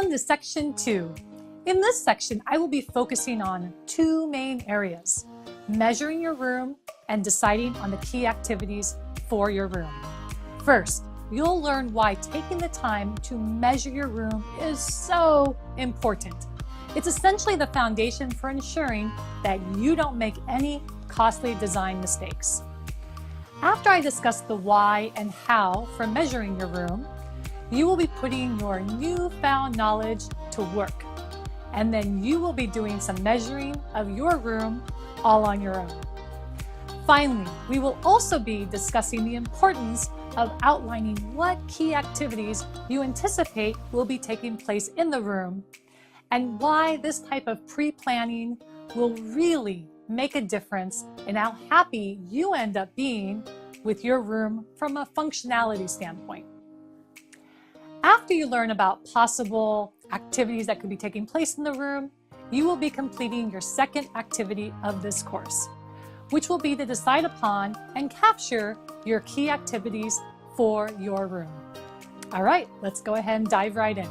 on to section 2. In this section, I will be focusing on 2 main areas: measuring your room and deciding on the key activities for your room. First, you'll learn why taking the time to measure your room is so important. It's essentially the foundation for ensuring that you don't make any costly design mistakes. After I discuss the why and how for measuring your room, you will be putting your newfound knowledge to work. And then you will be doing some measuring of your room all on your own. Finally, we will also be discussing the importance of outlining what key activities you anticipate will be taking place in the room, and why this type of pre-planning will really make a difference in how happy you end up being with your room from a functionality standpoint. After you learn about possible activities that could be taking place in the room, you will be completing your second activity of this course, which will be to decide upon and capture your key activities for your room. All right, let's go ahead and dive right in.